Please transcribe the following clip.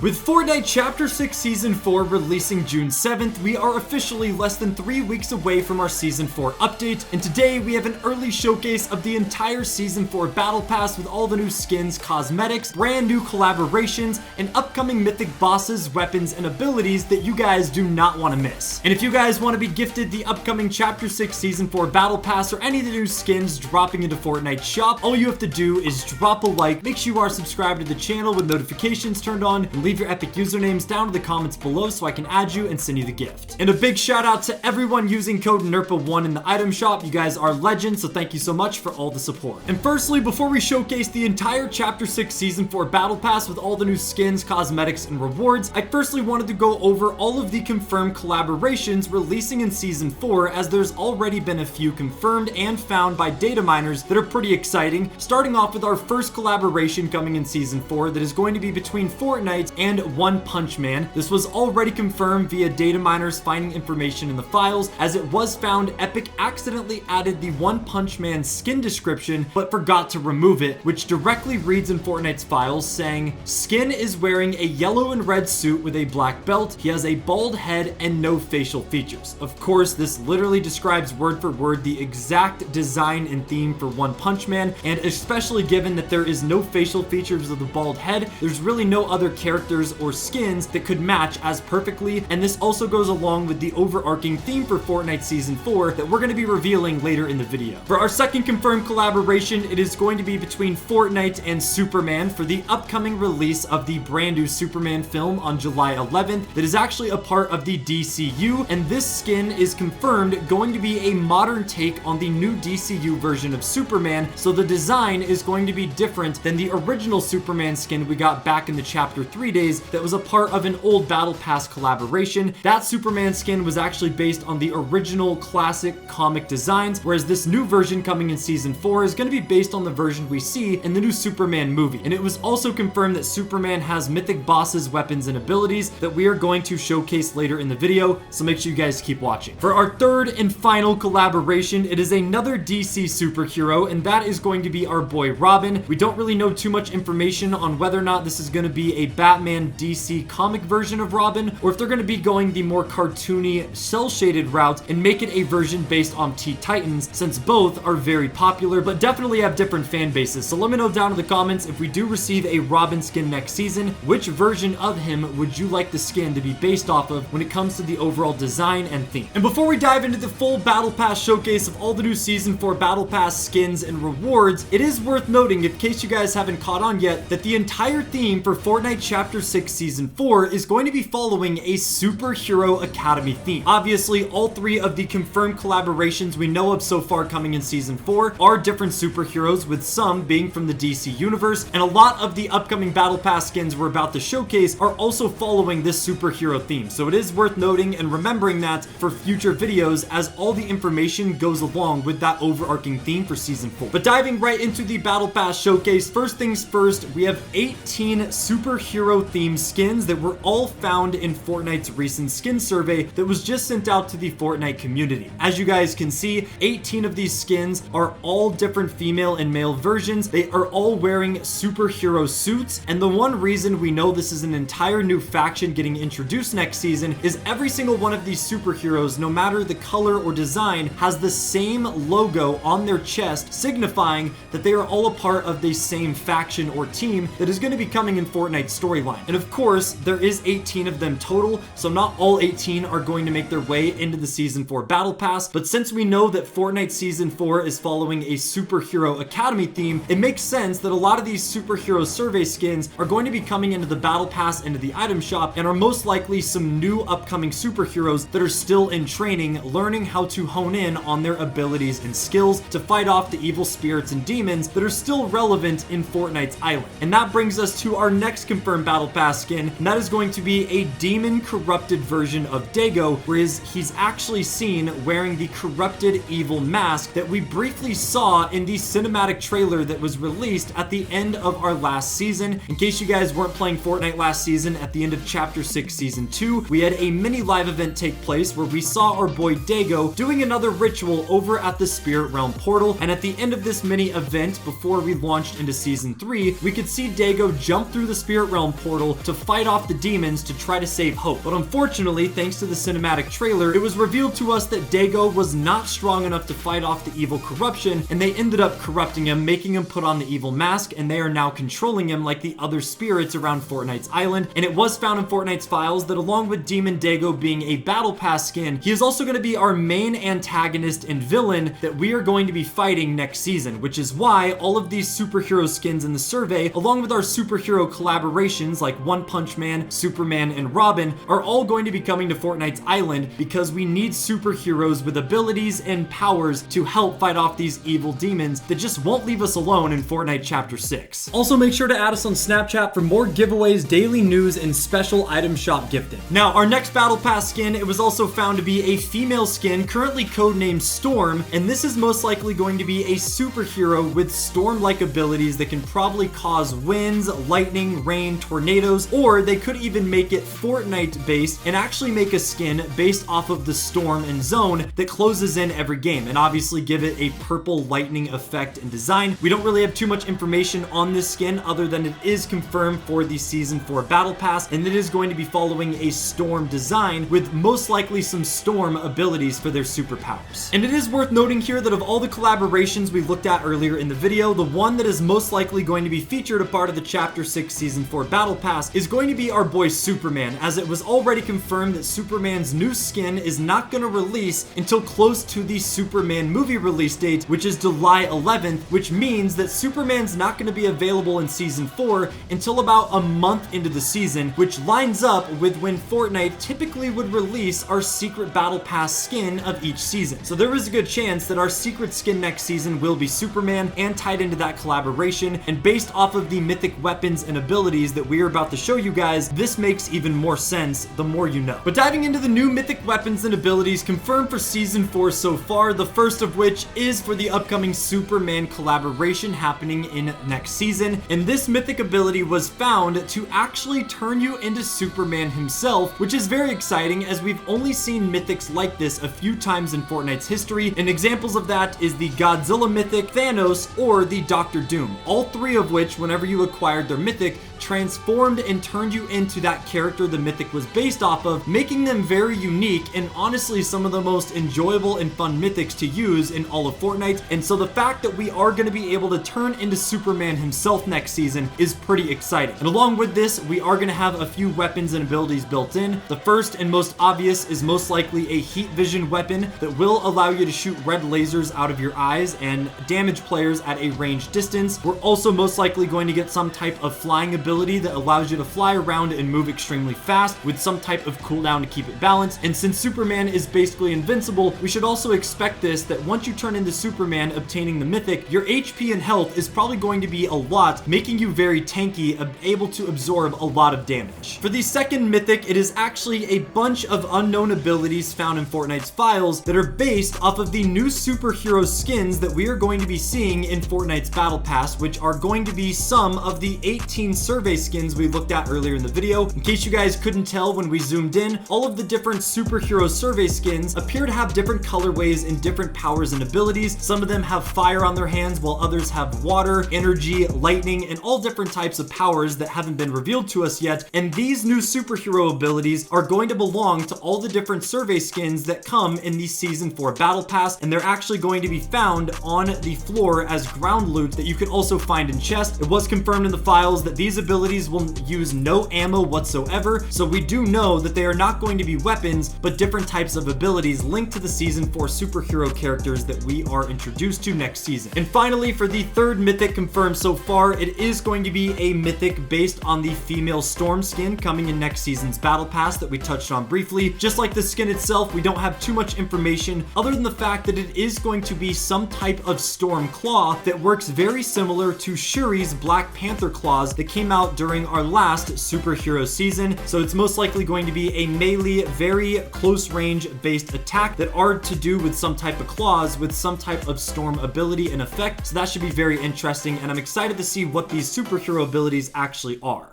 With Fortnite Chapter 6 Season 4 releasing June 7th, we are officially less than 3 weeks away from our Season 4 update, and today we have an early showcase of the entire Season 4 Battle Pass with all the new skins, cosmetics, brand new collaborations, and upcoming mythic bosses, weapons, and abilities that you guys do not want to miss. And if you guys want to be gifted the upcoming Chapter 6 Season 4 Battle Pass or any of the new skins dropping into Fortnite shop, all you have to do is drop a like, make sure you are subscribed to the channel with notifications turned on, and leave your epic usernames down in the comments below so I can add you and send you the gift. And a big shout out to everyone using code Nerpah1 in the item shop. You guys are legends, so thank you so much for all the support. And firstly, before we showcase the entire Chapter 6 Season 4 Battle Pass with all the new skins, cosmetics, and rewards, I firstly wanted to go over all of the confirmed collaborations releasing in Season 4, as there's already been a few confirmed and found by data miners that are pretty exciting. Starting off with our first collaboration coming in Season 4 that is going to be between Fortnite and One Punch Man. This was already confirmed via data miners finding information in the files, as it was found Epic accidentally added the One Punch Man skin description but forgot to remove it, which directly reads in Fortnite's files saying, "Skin is wearing a yellow and red suit with a black belt. He has a bald head and no facial features." Of course, this literally describes word for word the exact design and theme for One Punch Man, and especially given that there is no facial features of the bald head, there's really no other characters or skins that could match as perfectly, and this also goes along with the overarching theme for Fortnite Season 4 that we're going to be revealing later in the video. For our second confirmed collaboration, it is going to be between Fortnite and Superman for the upcoming release of the brand new Superman film on July 11th that is actually a part of the DCU, and this skin is confirmed going to be a modern take on the new DCU version of Superman, so the design is going to be different than the original Superman skin we got back in the Chapter 3 days that was a part of an old Battle Pass collaboration. That Superman skin was actually based on the original classic comic designs, whereas this new version coming in Season 4 is going to be based on the version we see in the new Superman movie. And it was also confirmed that Superman has mythic bosses, weapons, and abilities that we are going to showcase later in the video, so make sure you guys keep watching. For our third and final collaboration, it is another DC superhero, and that is going to be our boy Robin. We don't really know too much information on whether or not this is going to be a Batman DC comic version of Robin, or if they're going to be going the more cartoony, cel-shaded route and make it a version based on Teen Titans, since both are very popular but definitely have different fan bases. So let me know down in the comments, if we do receive a Robin skin next season, which version of him would you like the skin to be based off of when it comes to the overall design and theme. And before we dive into the full Battle Pass showcase of all the new Season 4 Battle Pass skins and rewards, it is worth noting, in case you guys haven't caught on yet, that the entire theme for Fortnite Chapter 6 Season 4 is going to be following a superhero academy theme. Obviously, all three of the confirmed collaborations we know of so far coming in Season 4 are different superheroes, with some being from the DC universe, and a lot of the upcoming Battle Pass skins we're about to showcase are also following this superhero theme. So it is worth noting and remembering that for future videos, as all the information goes along with that overarching theme for Season 4. But diving right into the Battle Pass showcase, first things first, we have 18 superhero themed skins that were all found in Fortnite's recent skin survey that was just sent out to the Fortnite community. As you guys can see, 18 of these skins are all different female and male versions. They are all wearing superhero suits, and the one reason we know this is an entire new faction getting introduced next season is every single one of these superheroes, no matter the color or design, has the same logo on their chest, signifying that they are all a part of the same faction or team that is going to be coming in Fortnite's storyline. And of course, there is 18 of them total, so not all 18 are going to make their way into the Season 4 Battle Pass, but since we know that Fortnite Season 4 is following a superhero academy theme, it makes sense that a lot of these superhero survey skins are going to be coming into the Battle Pass, into the item shop, and are most likely some new upcoming superheroes that are still in training, learning how to hone in on their abilities and skills to fight off the evil spirits and demons that are still relevant in Fortnite's island. And that brings us to our next confirmed Battle Pass skin, and that is going to be a demon corrupted version of Dago, whereas he's actually seen wearing the corrupted evil mask that we briefly saw in the cinematic trailer that was released at the end of our last season. In case you guys weren't playing Fortnite last season, at the end of Chapter 6 Season 2, we had a mini live event take place where we saw our boy Dago doing another ritual over at the Spirit Realm portal, and at the end of this mini event, before we launched into Season 3, we could see Dago jump through the Spirit Realm portal portal to fight off the demons to try to save Hope. But unfortunately, thanks to the cinematic trailer, it was revealed to us that Dago was not strong enough to fight off the evil corruption, and they ended up corrupting him, making him put on the evil mask, and they are now controlling him like the other spirits around Fortnite's island. And it was found in Fortnite's files that along with Demon Dago being a battle pass skin, he is also going to be our main antagonist and villain that we are going to be fighting next season, which is why all of these superhero skins in the survey, along with our superhero collaborations like One Punch Man, Superman, and Robin, are all going to be coming to Fortnite's island because we need superheroes with abilities and powers to help fight off these evil demons that just won't leave us alone in Fortnite Chapter 6. Also, make sure to add us on Snapchat for more giveaways, daily news, and special item shop gifting. Now, our next Battle Pass skin, it was also found to be a female skin, currently codenamed Storm, and this is most likely going to be a superhero with storm-like abilities that can probably cause winds, lightning, rain, tornadoes, or they could even make it Fortnite-based and actually make a skin based off of the storm and zone that closes in every game, and obviously give it a purple lightning effect and design. We don't really have too much information on this skin other than it is confirmed for the Season 4 Battle Pass, and it is going to be following a storm design with most likely some storm abilities for their superpowers. And it is worth noting here that of all the collaborations we looked at earlier in the video, the one that is most likely going to be featured a part of the Chapter 6 Season 4 Battle Pass is going to be our boy Superman, as it was already confirmed that Superman's new skin is not going to release until close to the Superman movie release date, which is July 11th, which means that Superman's not going to be available in Season 4 until about a month into the season, which lines up with when Fortnite typically would release our secret Battle Pass skin of each season. So there is a good chance that our secret skin next season will be Superman and tied into that collaboration, and based off of the mythic weapons and abilities that we are about to show you guys, this makes even more sense the more you know. But diving into the new mythic weapons and abilities confirmed for Season 4 so far, the first of which is for the upcoming Superman collaboration happening in next season, and this mythic ability was found to actually turn you into Superman himself, which is very exciting as we've only seen mythics like this a few times in Fortnite's history, and examples of that is the Godzilla mythic, Thanos, or the Dr. Doom, all three of which, whenever you acquired their mythic, transformed and turned you into that character the mythic was based off of, making them very unique and honestly some of the most enjoyable and fun mythics to use in all of Fortnite. And so the fact that we are going to be able to turn into Superman himself next season is pretty exciting. And along with this, we are going to have a few weapons and abilities built in. The first and most obvious is most likely a heat vision weapon that will allow you to shoot red lasers out of your eyes and damage players at a ranged distance. We're also most likely going to get some type of flying ability that allows you to fly around and move extremely fast with some type of cooldown to keep it balanced. And since Superman is basically invincible, we should also expect this, that once you turn into Superman obtaining the mythic, your HP and health is probably going to be a lot, making you very tanky, able to absorb a lot of damage. For the second mythic, it is actually a bunch of unknown abilities found in Fortnite's files that are based off of the new superhero skins that we are going to be seeing in Fortnite's Battle Pass, which are going to be some of the 18 survey skins we looked at earlier in the video. In case you guys couldn't tell when we zoomed in, all of the different superhero survey skins appear to have different colorways and different powers and abilities. Some of them have fire on their hands, while others have water, energy, lightning, and all different types of powers that haven't been revealed to us yet. And these new superhero abilities are going to belong to all the different survey skins that come in the Season 4 Battle Pass, and they're actually going to be found on the floor as ground loot that you can also find in chests. It was confirmed in the files that these abilities will use no ammo whatsoever, so we do know that they are not going to be weapons, but different types of abilities linked to the Season 4 superhero characters that we are introduced to next season. And finally, for the third mythic confirmed so far, it is going to be a mythic based on the female Storm skin coming in next season's Battle Pass that we touched on briefly. Just like the skin itself, we don't have too much information other than the fact that it is going to be some type of storm claw that works very similar to Shuri's Black Panther claws that came out during our last superhero season. So it's most likely going to be a melee, very close range based attack that are to do with some type of claws with some type of storm ability and effect. So that should be very interesting, and I'm excited to see what these superhero abilities actually are.